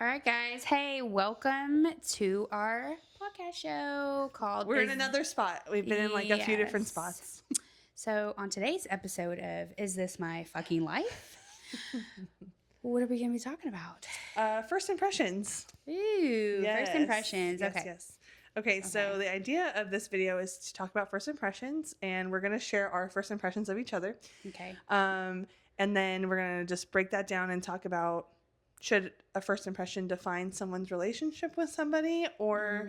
All right, guys. Hey, welcome to our podcast show called We're in another spot. We've been in like a few different Yes. spots. So, on today's episode of Is This My Fucking Life? What are we going to be talking about? First impressions. Ooh, first impressions. Yes, Okay. yes. Okay, so the idea of this video is to talk about first impressions, and we're going to share our first impressions of each other. Okay. And then we're going to just break that down and talk about, should a first impression define someone's relationship with somebody, or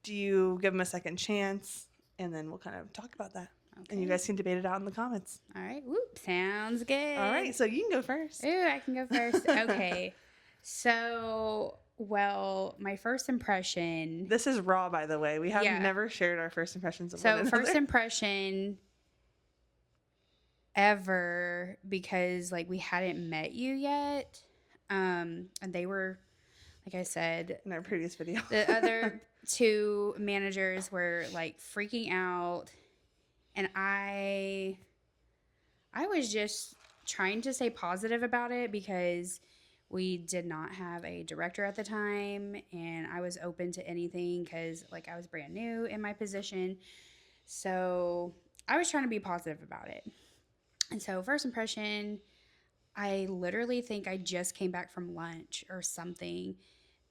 do you give them a second chance? And then we'll kind of talk about that. Okay. And you guys can debate it out in the comments. All right. Whoop. Sounds good. All right, so you can go first. Ooh, I can go first. Okay. So, my first impression. This is raw, by the way. We have Yeah. never shared our first impressions of So, one another. first impression ever, because like we hadn't met you yet. And they were, like I said, in our previous video. the other two managers were like freaking out, and I was just trying to stay positive about it because we did not have a director at the time, and I was open to anything because like I was brand new in my position. So I was trying to be positive about it. And so first impression, I literally think I just came back from lunch or something,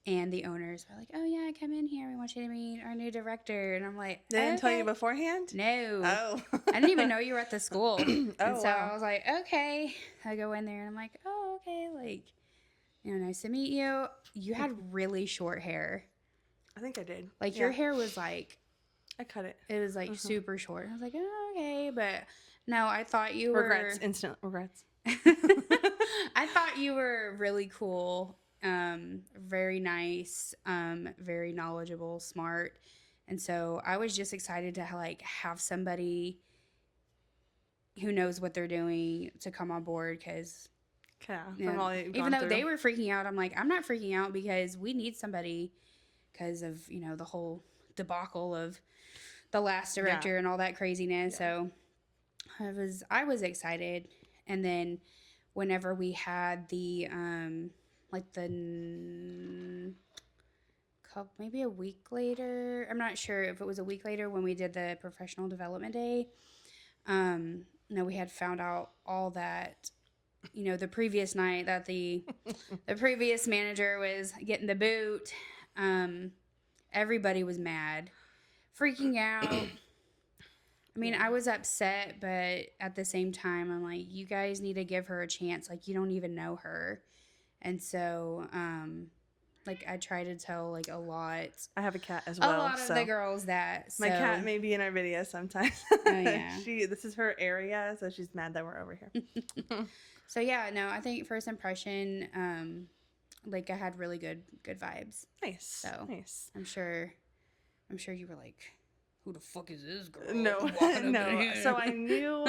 and the owners were like, "Oh yeah, come in here. We want you to meet our new director." And I'm like, They didn't tell "Okay." you beforehand? No. Oh. I didn't even know you were at the school. And so wow. I was like, "Okay." I go in there and I'm like, "Oh, okay. Like, nice to meet you. You had really short hair. I think I did. Like your hair was like, I cut it. it was like super short." I was like, "Oh, okay." But no, I thought you Regrets. Instant regrets. I thought you were really cool, very nice, very knowledgeable, smart. And so I was just excited to like have somebody who knows what they're doing to come on board, because Yeah, from all you've even gone though through. they were freaking out, I'm like, I'm not freaking out because we need somebody because of, the whole debacle of the last director and all that craziness. So I was excited. And then whenever we had the maybe a week later, I'm not sure if it was a week later when we did the professional development day, we had found out all that, the previous night that the previous manager was getting the boot. Everybody was mad, freaking out. I mean, I was upset, but at the same time, I'm like, you guys need to give her a chance. Like, you don't even know her. And so, I try to tell, like, a lot. I have a cat as well. A lot of the girls that. My cat may be in our video sometimes. Oh, yeah. This is her area, so she's mad that we're over here. So, yeah, no, I think first impression, I had really good vibes. Nice. So, nice. I'm sure you were like, who the fuck is this girl? No, no. So I knew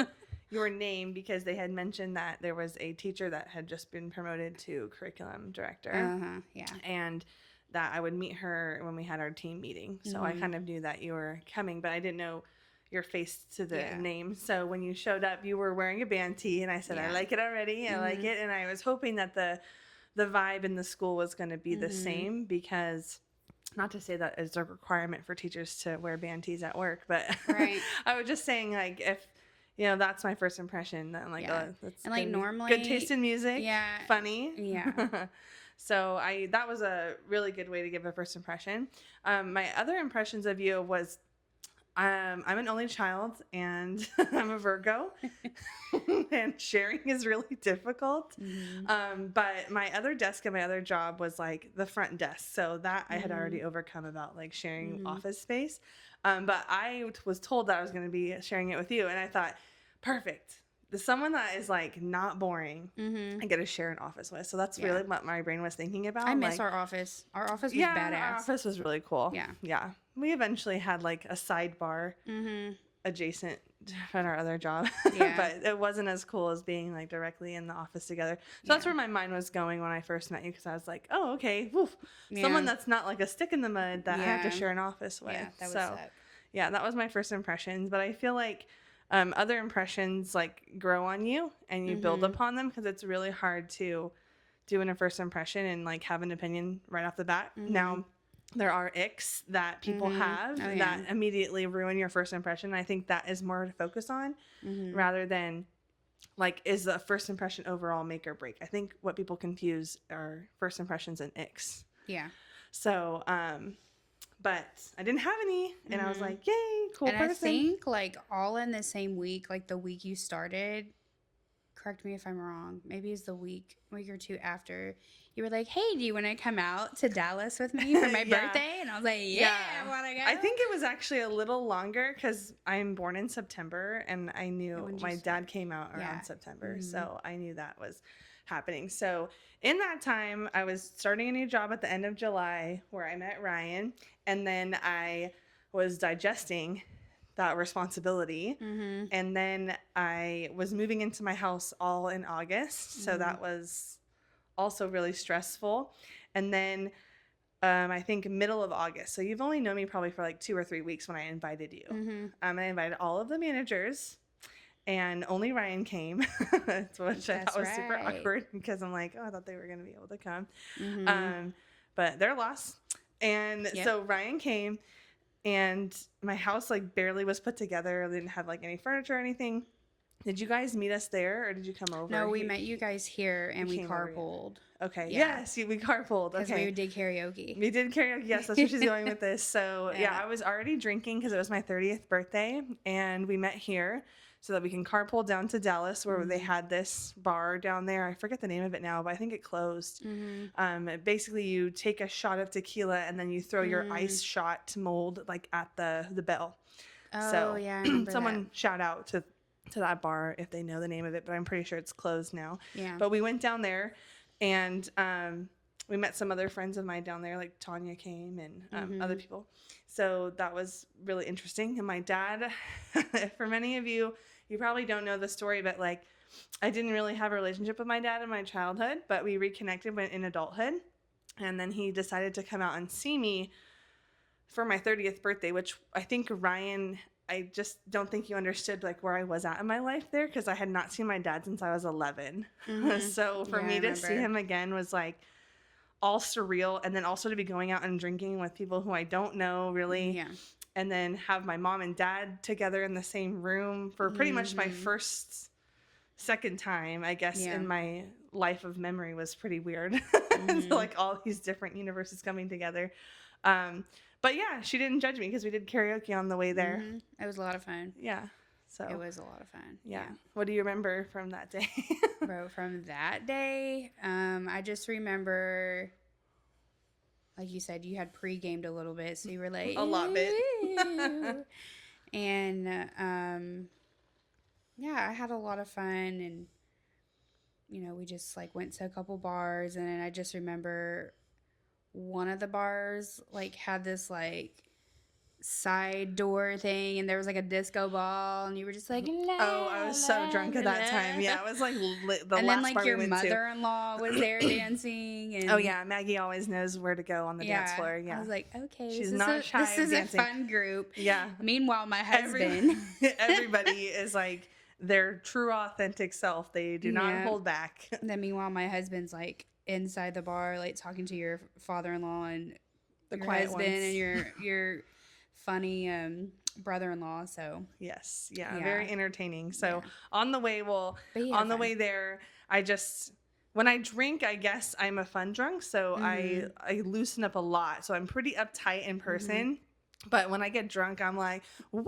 your name because they had mentioned that there was a teacher that had just been promoted to curriculum director. Yeah. And that I would meet her when we had our team meeting. So I kind of knew that you were coming, but I didn't know your face to the name. So when you showed up, you were wearing a band tee, and I said, I like it already. I like it. And I was hoping that the vibe in the school was going to be the same, because not to say that it's a requirement for teachers to wear band tees at work, but right. I was just saying, like, if, that's my first impression, then like, that's and like normally good taste in music. Yeah. Funny. Yeah. So that was a really good way to give a first impression. My other impressions of you was, I'm an only child, and I'm a Virgo, and sharing is really difficult. But my other desk and my other job was like the front desk. So that I had already overcome about like sharing office space. But I was told that I was going to be sharing it with you. And I thought, perfect. Someone that is like not boring, I get to share an office with. So that's really what my brain was thinking about. I miss our office. Our office was badass. Our office was really cool. Yeah. Yeah. We eventually had like a sidebar adjacent from our other job. Yeah. But it wasn't as cool as being like directly in the office together. So that's where my mind was going when I first met you, because I was like, oh, okay. Woof. Someone that's not like a stick in the mud that I have to share an office with. Yeah, that would suck. Yeah, that was my first impressions. But I feel like other impressions like grow on you and you build upon them, because it's really hard to doing a first impression and like have an opinion right off the bat. Mhm. Now, there are icks that people Mhm. have Oh, yeah. that immediately ruin your first impression. I think that is more to focus on Mhm. rather than like, is the first impression overall make or break? I think what people confuse are first impressions and icks. Yeah. So, but I didn't have any, and I was Mhm. like, yay, cool And person. I think like all in the same week, like the week you started, correct me if I'm wrong, maybe it's the week or two after, you were like, hey, do you want to come out to Dallas with me for my Yeah. birthday? And I was like, yeah, I want to go. I think it was actually a little longer because I'm born in September, and I And knew when did my you dad start? came out around Yeah. September, Mhm. so I knew that was happening. So in that time, I was starting a new job at the end of July where I met Ryan, and then I was digesting that responsibility. Mm-hmm. And then I was moving into my house all in August, so that was also really stressful. And then I think middle of August. So you've only known me probably for like 2 or 3 weeks when I invited you. Mm-hmm. I invited all of the managers, and only Ryan came, which I That's thought was super right. awkward because I'm like, oh, I thought they were going to be able to come. Mm-hmm. But they're lost. And Yep. so Ryan came, and my house like barely was put together. I didn't have like any furniture or anything. Did you guys meet us there, or did you come over? No, we met you guys here and we came over, yeah. carpooled. Okay. Yeah. Yes, we carpooled. Because Okay. we did karaoke. We did karaoke. Yes, that's where she's going with this. So yeah, Yeah. I was already drinking because it was my 30th birthday, and we met here so that we can carpool down to Dallas where they had this bar down there. I forget the name of it now, but I think it closed. Mm-hmm. Basically, you take a shot of tequila and then you throw your ice shot mold like at the bell. Oh, So yeah, I remember someone shout out to that bar if they know the name of it, but I'm pretty sure it's closed now. that. Yeah. But we went down there, and we met some other friends of mine down there, like Tanya came and other people. So that was really interesting. And my dad, for many of you, you probably don't know the story, but like I didn't really have a relationship with my dad in my childhood, but we reconnected in adulthood. And then he decided to come out and see me for my 30th birthday, which I think Ryan, I just don't think you understood like where I was at in my life there because I had not seen my dad since I was 11. So for Yeah, me I to see remember. him again was like all surreal, and then also to be going out and drinking with people who I don't know really, Yeah. and then have my mom and dad together in the same room for pretty much my second time, I guess, Yeah. in my life of memory was pretty weird. So like all these different universes coming together. But yeah, she didn't judge me because we did karaoke on the way there. It was a lot of fun. Yeah. So It was a lot of fun. yeah. What do you remember from that day? Bro, from that day, I just remember, like you said, you had pre-gamed a little bit, so you were like A lot bit. "Ooh." And yeah, I had a lot of fun, and you know, we just like went to a couple bars, and then I just remember one of the bars like had this like side door thing, and there was like a disco ball, and you were just like, Oh, I was so drunk at that time. Yeah, it was like the and last then like bar your we went to. mother-in-law was there dancing, and Oh yeah, Maggie always knows where to go on the dance floor. Yeah, I was like, okay, She's this is not shy this of is dancing. a fun group. yeah. Meanwhile, my husband, Everybody is like their true authentic self. They do not Yeah. hold back. then meanwhile my husband's like inside the bar, like talking to your father-in-law and The your quiet husband ones. and your funny brother-in-law. So Yes, yeah, Yeah. very entertaining. So Yeah. on the way, But he had on the fun. way there, I just when I drink, I guess I'm a fun drunk, so Mm-hmm. I loosen up a lot. So I'm pretty uptight in person, but when I get drunk, I'm like, wow,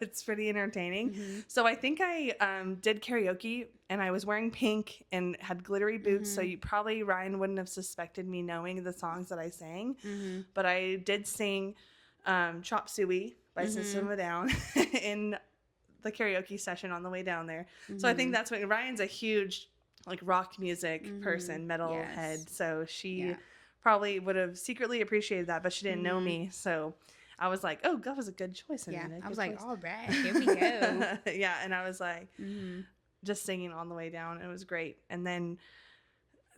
it's pretty entertaining. Mm-hmm. So I think I did karaoke, and I was wearing pink and had glittery boots. So you probably Ryan wouldn't have suspected me knowing the songs that I sang, Mm-hmm. but I did sing Chop Suey by System of a Down in the karaoke session on the way down there. So I think that's what Ryan's a huge like rock music person, metal Yes. head. So she Yeah. probably would have secretly appreciated that, but she didn't know me. So I was like, oh, that was a good choice. Yeah, Anita. I was Good like, choice." all right, here we go. Yeah, and I was like Mm-hmm. just singing on the way down. It was great. And then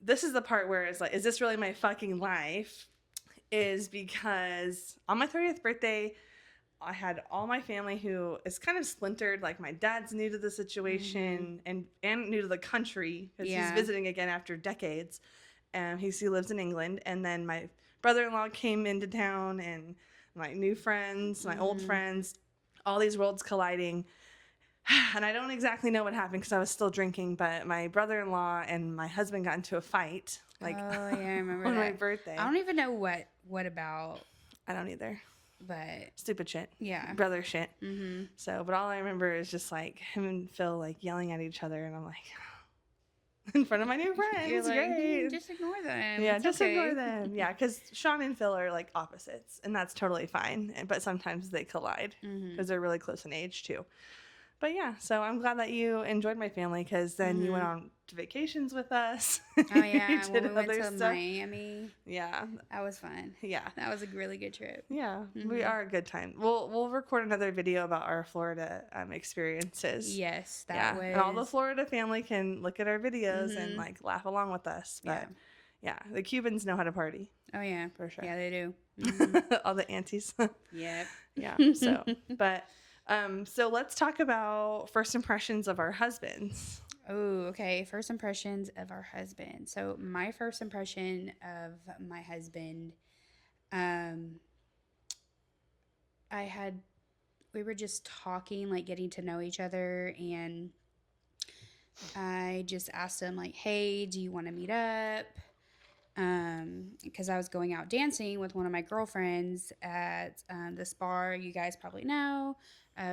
this is the part where it's like, is this really my fucking life? Is because on my 30th birthday, I had all my family who is kind of splintered. Like my dad's new to the situation and new to the country because he's visiting again after decades. He lives in England. And then my brother-in-law came into town and my new friends, my old friends, all these worlds colliding. And I don't exactly know what happened because I was still drinking, but my brother-in-law and my husband got into a fight. Like, oh yeah, I remember on that. my birthday. I don't even know what about, I don't either. but Stupid shit. yeah. Brother shit. Mm-hmm. So, but all I remember is just like him and Phil like yelling at each other, and I'm like, in front of my new friends. You're like, Great. just ignore them. Yeah, It's just okay. ignore them. Yeah, because Sean and Phil are like opposites, and that's totally fine. But sometimes they collide because they're really close in age too. But yeah, so I'm glad that you enjoyed my family because then you went on to vacations with us. Oh yeah, You when did we went other to stuff. Miami, Yeah, that was fun. yeah. That was a really good trip. Yeah, we are a good time. We'll record another video about our Florida experiences. Yes, that was. And all the Florida family can look at our videos and like laugh along with us. But yeah, the Cubans know how to party. Oh yeah, for sure. Yeah, they do. All the aunties. Yep. Yeah. So, but so let's talk about first impressions of our husbands. Oh, okay. First impressions of our husband. So my first impression of my husband, we were just talking, like getting to know each other, and I just asked him like, "Hey, do you want to meet up?" Because I was going out dancing with one of my girlfriends at this bar you guys probably know,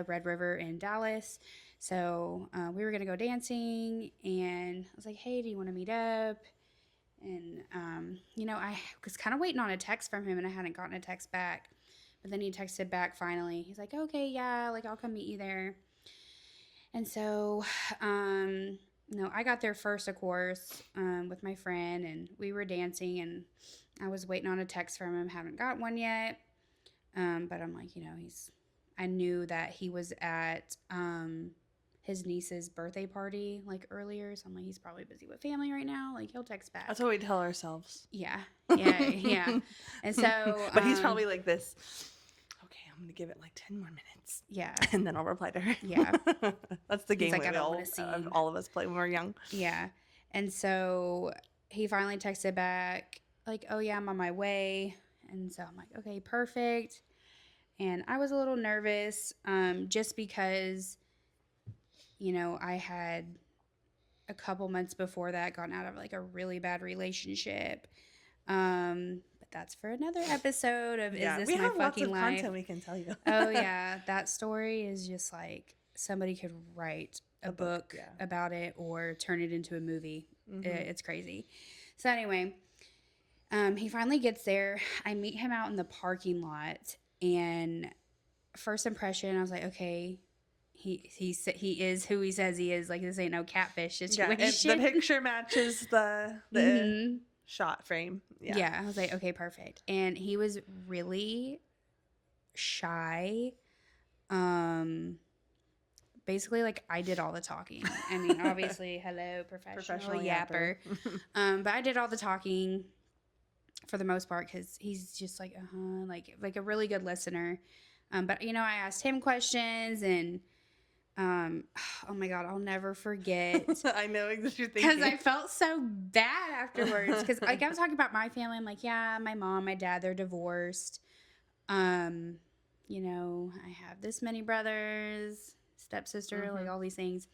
Red River in Dallas. So we were gonna go dancing, and I was like, "Hey, do you want to meet up?" And I was kind of waiting on a text from him, and I hadn't gotten a text back. But then he texted back finally. He's like, "Okay, yeah, like I'll come meet you there." And so, I got there first, of course, with my friend, and we were dancing, and I was waiting on a text from him. Haven't got one yet. But I'm like, I knew that he was at his niece's birthday party like earlier. So I'm like, he's probably busy with family right now. Like he'll text back. That's what we tell ourselves. Yeah. And so, but he's probably like this. Okay, I'm gonna give it like 10 more minutes. Yeah. And then I'll reply to her. Yeah. That's the game like, we I don't wanna see. all of us play when we're young. Yeah. And so he finally texted back like, "Oh yeah, I'm on my way." And so I'm like, "Okay, perfect." And I was a little nervous, just because, I had a couple months before that gotten out of like a really bad relationship. But that's for another episode of Is This we My have lots Fucking of Life? content we can tell you. Oh yeah, that story is just like somebody could write a book about it or turn it into a movie. It's crazy. So anyway, he finally gets there. I meet him out in the parking lot, and first impression, I was like, okay, he is who he says he is. Like, this ain't no catfish situation. Yeah, the picture matches the shot frame. Yeah, I was like, okay, perfect. And he was really shy. Basically, like, I did all the talking. I mean, obviously, hello, professional yapper. But I did all the talking for the most part because he's just like, like a really good listener. But, I asked him questions, and oh my God, I'll never forget. I know what you're thinking. Because I felt so bad afterwards. Because like I was talking about my family. I'm like, yeah, my mom, my dad, they're divorced. I have this many brothers, stepsister, like all these things.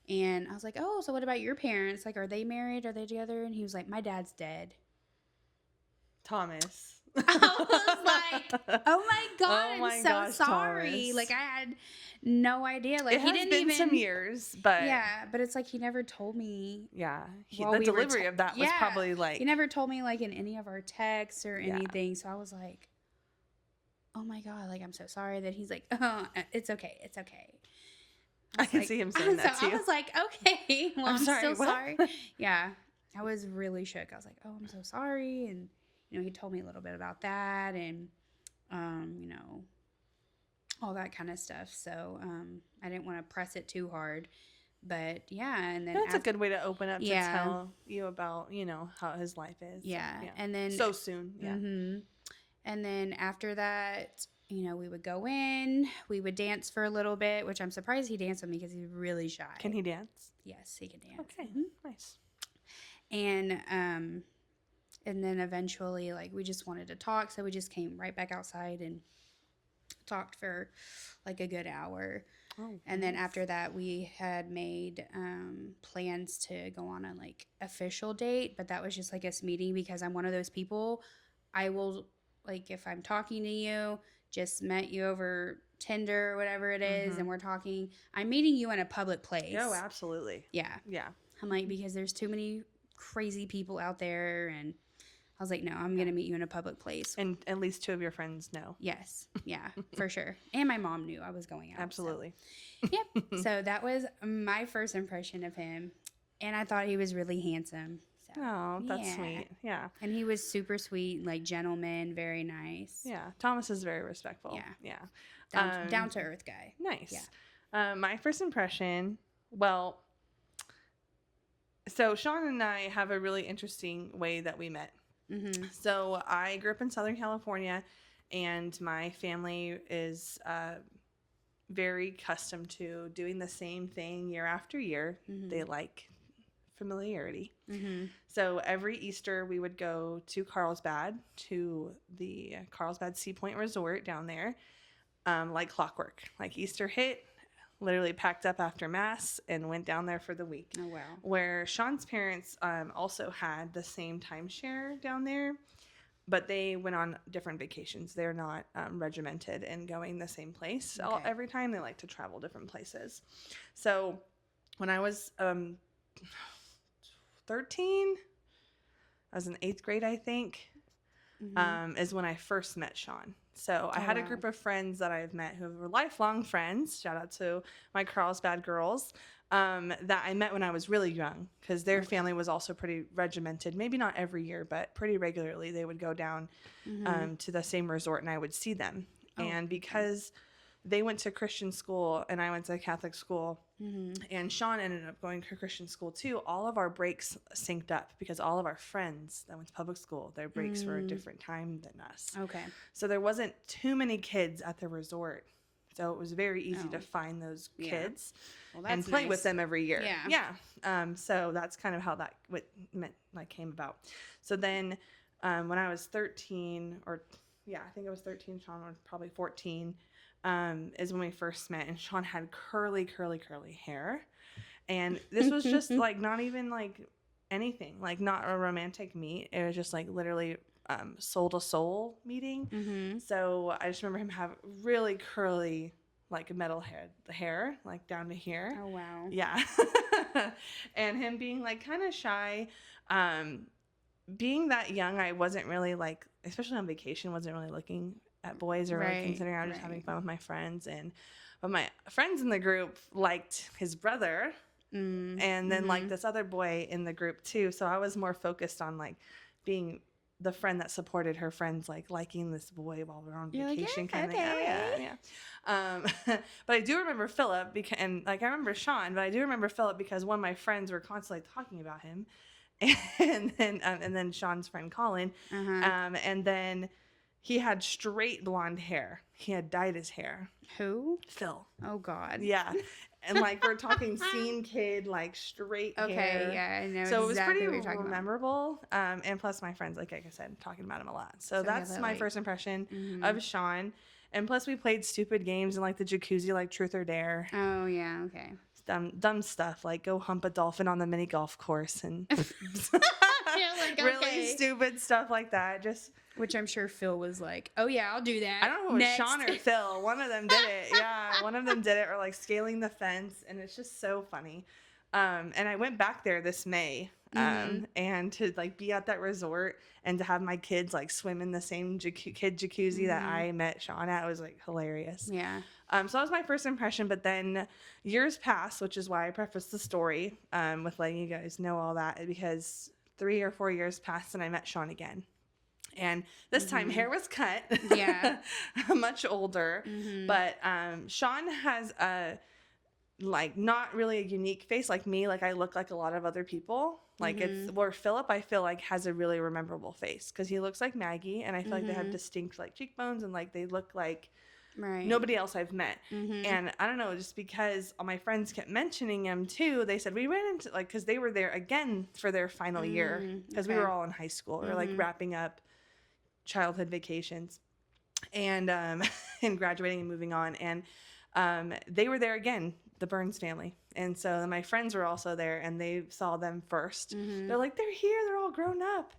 And I was like, oh, so what about your parents? Like, are they married? Are they together? And he was like, my dad's dead. Thomas. I was like, oh my God, I'm so sorry. Thomas. Like, I had no idea. Like, He didn't even some years, but but it's like he never told me. Yeah, while the we were delivery of that was probably like he never told me like in any of our texts or anything. So I was like, oh my God, like I'm so sorry. That he's like, oh, it's okay, it's okay. I can see him saying that too. I was like, okay, well, I'm sorry, still what? sorry. Yeah, I was really shook. I was like, oh, I'm so sorry, and he told me a little bit about that, and all that kind of stuff. So I didn't want to press it too hard, but yeah, and then that's a good way to open up to Yeah. tell you about how his life is. Yeah, and then so soon. Yeah. And then after that, we would go in, we would dance for a little bit, which I'm surprised he danced with me because he's really shy. Can he dance? Yes, he can dance. Okay, Mhm. nice. And then eventually, like, we just wanted to talk, so we just came right back outside and talked for like a good hour. Oh, And then nice. after that, we had made plans to go on a like official date, but that was just like us meeting because I'm one of those people. I will, like, if I'm talking to you, just met you over Tinder or whatever it is, and we're talking, I'm meeting you in a public place. Oh, absolutely. Yeah. Yeah. I'm like, because there's too many crazy people out there, and I was like, no, I'm going to meet you in a public place. And at least 2 of your friends know. Yes. Yeah, for sure. And my mom knew I was going out. Absolutely. So. Yep. So that was my first impression of him. And I thought he was really handsome. So, Oh, that's yeah. sweet. Yeah. And he was super sweet, like gentleman, very nice. Yeah. Thomas is very respectful. Yeah. Yeah. Down to earth guy. Nice. Yeah. My first impression, well, so Sean and I have a really interesting way that we met. Mm-hmm. So I grew up in Southern California, and my family is very accustomed to doing the same thing year after year. Mm-hmm. They like familiarity. Mm-hmm. So every Easter, we would go to Carlsbad, to the Carlsbad Sea Point Resort down there, like clockwork. Like Easter hit, literally packed up after Mass and went down there for the week. Oh, wow. Where Sean's parents also had the same timeshare down there, but they went on different vacations. They're not regimented in going the same place Okay. every time. They like to travel different places. So when I was 13, I was in 8th grade, I think, Mm-hmm. is when I first met Sean. So I Oh, had a wow. group of friends that I've met who were lifelong friends. Shout out to my Carlsbad girls that I met when I was really young, because their family was also pretty regimented. Maybe not every year, but pretty regularly. They would go down Mm-hmm. to the same resort, and I would see them. Oh, And because they went to Christian school and I went to Catholic school, Mm-hmm. and Sean ended up going to Christian school too, all of our breaks synced up because all of our friends that went to public school, their breaks were a different time than us. Okay. So there wasn't too many kids at the resort. So it was very easy to Oh. find those Yeah. kids Well, and that's play nice. with them every year. Yeah. Yeah. So that's kind of how that came about. So then when I was 13, or I think I was 13, Sean was probably 14, is when we first met, and Sean had curly hair. And this was just like not even like anything, like not a romantic meet. It was just like literally soul to soul meeting. Mm-hmm. So I just remember him have really curly, like metal hair, like down to here. Oh, wow. Yeah. And him being like kind of shy. Being that young, I wasn't really like, especially on vacation, wasn't really looking at boys or like Right, considering I was just right. having fun with my friends. But my friends in the group liked his brother, Mm-hmm. and then like this other boy in the group too. So I was more focused on like being the friend that supported her friends, like liking this boy while we're on You're like, vacation, "Yeah, kind of thing. Oh, okay." yeah. But I do remember Philip, and like I remember Sean, but I do remember Philip because one of my friends were constantly talking about him, and then Sean's friend Colin, Uh-huh. and then he had straight blonde hair. He had dyed his hair. Who? Phil. Oh, God. Yeah. And like we're talking scene kid, like straight Okay, hair. yeah, I know So it was exactly pretty what you're talking about. memorable. And plus my friends, like I said, talking about him a lot. So that's yeah, my like- first impression Mhm. of Sean. And plus we played stupid games in like the jacuzzi, like Truth or Dare. Oh, yeah, okay. Dumb stuff, like go hump a dolphin on the mini golf course and like, really okay. stupid stuff like that. Just Which I'm sure Phil was like, oh, yeah, I'll do that. I don't know if it was Next. Sean or Phil. One of them did it. Yeah, one of them did it, or like scaling the fence, and it's just so funny. And I went back there this May, and to like be at that resort and to have my kids like swim in the same kid jacuzzi that I met Sean at was like hilarious. Yeah. So that was my first impression, but then years passed, which is why I prefaced the story with letting you guys know all that, because 3 or 4 years passed and I met Sean again. And this time hair was cut. Yeah. Much older. Mhm. But Sean has a like not really a unique face like me. Like I look like a lot of other people. Like it's where Philip, I feel like, has a really memorable face because he looks like Maggie, and I feel like they have distinct like cheekbones, and like they look like Right. nobody else I've met. And I don't know, just because all my friends kept mentioning him too, they said we ran into like, because they were there again for their final year, because we were all in high school. We were like wrapping up childhood vacations and and graduating and moving on, and they were there again, the Burns family. And so my friends were also there, and they saw them 1st. They're like, they're here, they're all grown up,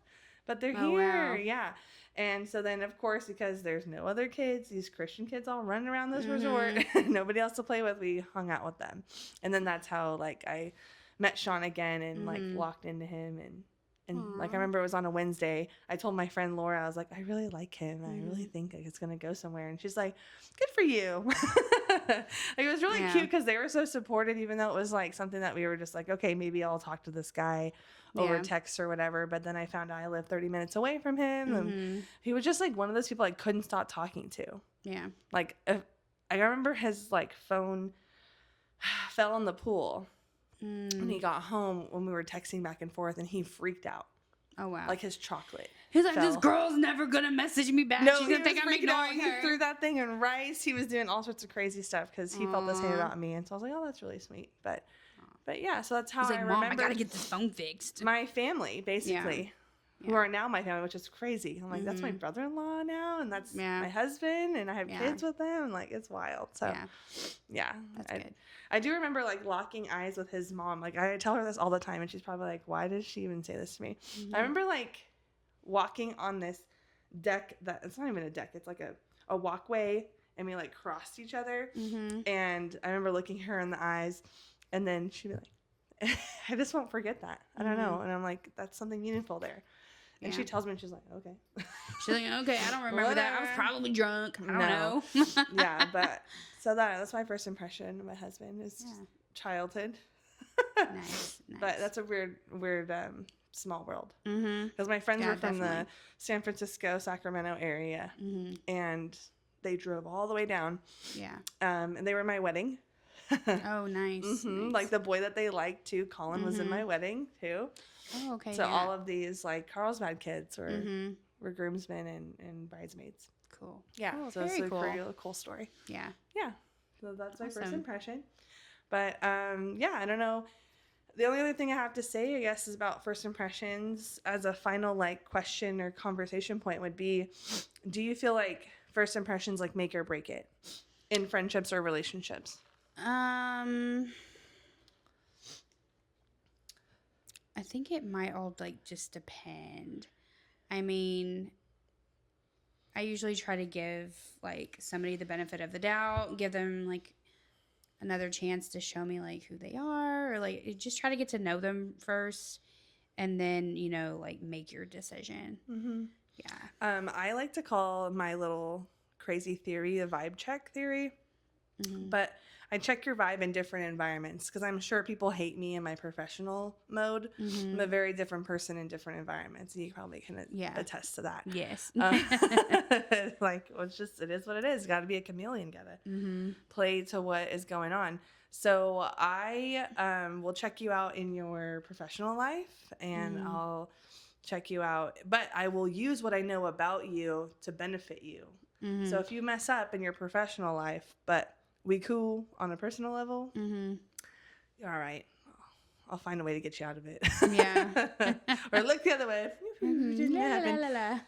but they're here. Wow. Yeah. And so then, of course, because there's no other kids, these Christian kids all running around this resort, nobody else to play with, we hung out with them. And then that's how, like, I met Sean again and, like, locked into him. And like, I remember it was on a Wednesday. I told my friend Laura, I was like, I really like him. And I really think like, it's going to go somewhere. And she's like, good for you. Like, it was really cute because they were so supportive, even though it was, like, something that we were just like, okay, maybe I'll talk to this guy over text or whatever. But then I found out I lived 30 minutes away from him. And he was just like one of those people I couldn't stop talking to. Yeah. Like, I remember his like phone fell in the pool when he got home, when we were texting back and forth, and he freaked out. Oh, wow. Like his chocolate. He's like, fell. this girl's never going to message me back. No, She's going to think I'm ignoring her. He threw that thing in rice. He was doing all sorts of crazy stuff because he felt the same about me. And so I was like, oh, that's really sweet. But yeah, so that's how He's like, I Mom, remember I got to get this phone fixed. my family, basically, who are now my family, which is crazy. I'm like, that's my brother-in-law now, and that's my husband, and I have kids with them, and like, it's wild. So yeah, that's good. I do remember like locking eyes with his mom. Like, I tell her this all the time, and she's probably like, why did she even say this to me? I remember like walking on this deck that it's not even a deck, it's like a walkway, and we like crossed each other, and I remember looking her in the eyes, and then she'd be like, I just won't forget that. I don't know. And I'm like, that's something meaningful there. And she tells me, and she's like, okay. She's like, okay, I don't remember that. I was probably drunk. I don't know. Yeah, but so that's my first impression of my husband is childhood. Nice. But that's a weird small world. Because my friends were from the San Francisco, Sacramento area, and they drove all the way down. Yeah. And they were at my wedding. Oh, nice. Nice. Like the boy that they liked too, Colin, was in my wedding too. Oh, okay. So all of these like Carlsbad kids were groomsmen and bridesmaids. Cool. Yeah. Cool. So it's Very a cool. pretty cool story. Yeah. Yeah. So that's my first Awesome. impression. But yeah, I don't know. The only other thing I have to say, I guess, is about first impressions as a final like question or conversation point would be, do you feel like first impressions like make or break it in friendships or relationships? I think it might all like just depend. I mean, I usually try to give like somebody the benefit of the doubt, give them like another chance to show me like who they are, or like just try to get to know them first, and then like make your decision. Yeah. I like to call my little crazy theory a vibe check theory, but I check your vibe in different environments because I'm sure people hate me in my professional mode. I'm a very different person in different environments. You probably can attest to that. Yes. Like, well, it is what it is. Got to be a chameleon. Got to play to what is going on. So I will check you out in your professional life, and I'll check you out. But I will use what I know about you to benefit you. So if you mess up in your professional life, but we cool on a personal level, you're all right. I'll find a way to get you out of it. Yeah. Or look the other way. Didn't happen.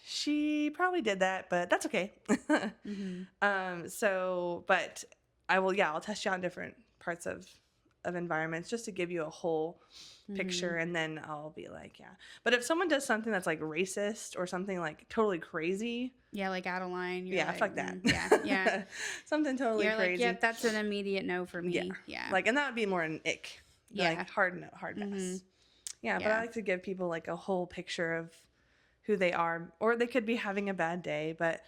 She probably did that, but that's okay. But I'll test you out in different parts of environments just to give you a whole picture, and then I'll be like, yeah. But if someone does something that's like racist or something like totally crazy, like out of line, like, fuck that. Yeah. Something totally you're crazy. like, that's an immediate no for me. Yeah. Like, and that would be more an ick. Like hard no, hard pass. Yeah, but I like to give people like a whole picture of who they are, or they could be having a bad day, but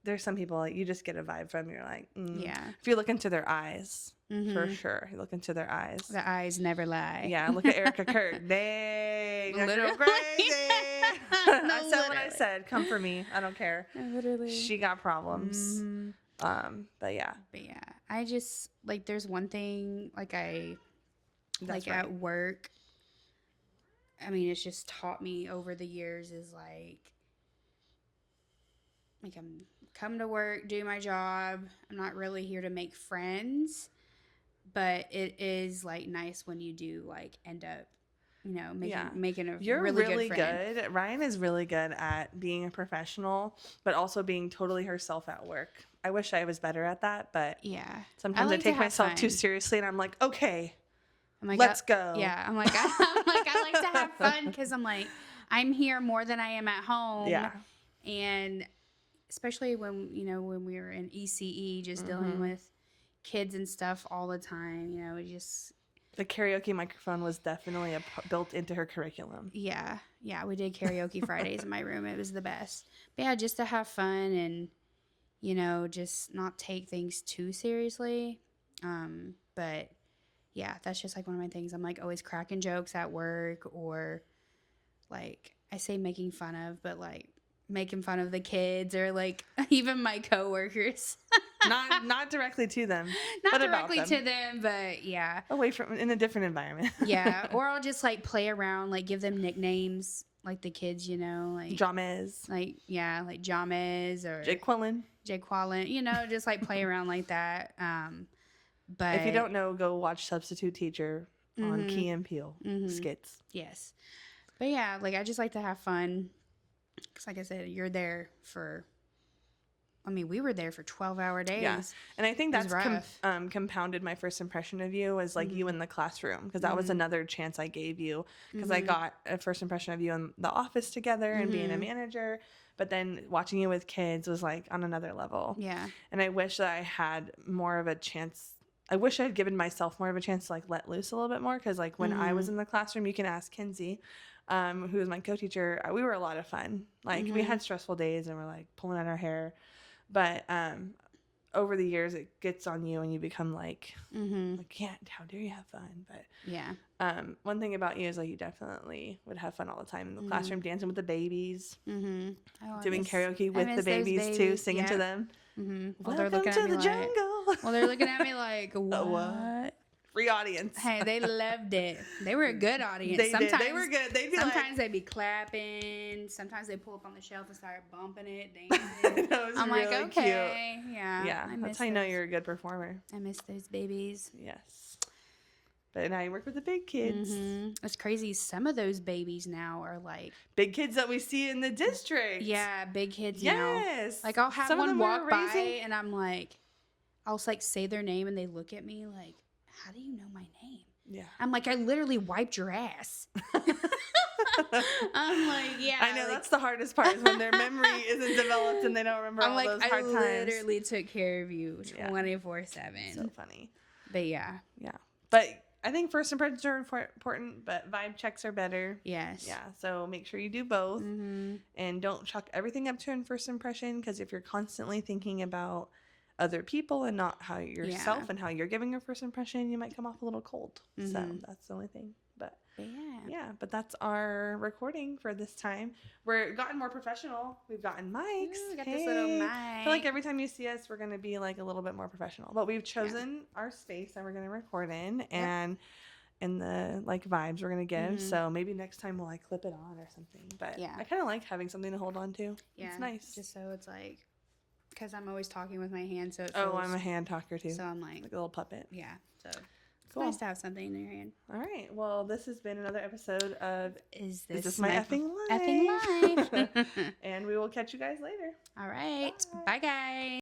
there's some people like you just get a vibe from. You're like, if you look into their eyes, for sure, you look into their eyes. The eyes never lie. Yeah, look at Erica Kurt. Dang, that's real crazy. I said what I said. Come for me. I don't care. Literally, she got problems. But yeah, I just like there's one thing like That's like right. at work. I mean, it's just taught me over the years is like I'm come to work, do my job. I'm not really here to make friends, but it is like nice when you do like end up, making a You're really, really good friend. good. Ryan is really good at being a professional, but also being totally herself at work. I wish I was better at that, but Yeah. sometimes I like to take have myself too fun. seriously and I'm like, okay, I'm like, let's go. Yeah. I'm like, I like to have fun because I'm like, I'm here more than I am at home. Yeah. And especially when we were in ECE, just dealing Mhm. with kids and stuff all the time, it just, The karaoke microphone was definitely built into her curriculum. yeah. Yeah. We did karaoke Fridays in my room. It was the best. But yeah, just to have fun and, just not take things too seriously. But yeah, that's just like one of my things. I'm like always cracking jokes at work, or like I say making fun of, but like making fun of the kids or like even my coworkers. Not directly to them, Not but about directly them. to them, but yeah. Away from in a different environment. Yeah. Or I'll just like play around, like give them nicknames, like the kids, like James, like yeah, like James or Jake Quillen. Quallen, just like play around like that. But If you don't know, go watch Substitute Teacher on Mhm. Key and Peele Mhm. skits. Yes. But yeah, like I just like to have fun. Because, like I said, you're there for, we were there for 12-hour days. Yeah. And I think It was that's rough. compounded my first impression of you as like you in the classroom, because that was Mhm. another chance I gave you, because I Mhm. got a first impression of you in the office together and being a Mhm. manager. But then watching you with kids was like on another level. Yeah. And I wish that I had more of a chance. I wish I had given myself more of a chance to like let loose a little bit more, because like when I was in the classroom, you can ask Kinsey, who was my co-teacher. We were a lot of fun. Like we had stressful days and we're like pulling at our hair, but over the years it gets on you and you become like, how dare you have fun? But Yeah. one thing about you is like you definitely would have fun all the time in the classroom, dancing with the babies, Oh, I doing miss- karaoke I with the miss those babies too, singing to Yep. them. While they're Welcome looking to at me the like, jungle. well, they're looking at me like, what? Free audience. Hey, they loved it. They were a good audience. They did. Sometimes They were good. They'd be sometimes they'd be clapping. Sometimes they pull up on the shelf and start bumping it, like, dancing. that was I'm really like, okay, cute. yeah, Yeah, I that's miss how you know those. you're a good performer. I miss those babies. Yes. But now you work with the big kids. It's crazy. Some of those babies now are like, Big kids that we see in the district. yeah, big kids now. Yes. Like I'll have Some of one them are walk by raising- and I'm like, I'll like say their name and they look at me like, how do you know my name? Yeah. I'm like, I literally wiped your ass. I'm like, yeah. I know like, that's the hardest part, is when their memory isn't developed and they don't remember I'm all like, those I hard times. literally took care of you Yeah. 24/7. So funny. But yeah, Yeah. But I think first impressions are important, but vibe checks are better. yes. Yeah. So make sure you do both. Mm-hmm. And don't chalk everything up to a first impression, because if you're constantly thinking about other people and not how yourself and how you're giving your first impression, you might come off a little cold. So that's the only thing. But yeah, but that's our recording for this time. We're gotten more professional. We've gotten mics. Ooh, we got this little mic. I feel like every time you see us, we're going to be like a little bit more professional. But we've chosen our space that we're going to record in, and the like vibes we're going to give. So maybe next time we'll like clip it on or something. But I kind of like having something to hold on to. Yeah, it's nice. Just so it's like, because I'm always talking with my hands, so it feels, I'm a hand talker too. So I'm like a little puppet. Yeah, so it's Cool. nice to have something in your hand. All right. Well, this has been another episode of Is this my effing life? Effing life. And we will catch you guys later. All right. Bye guys.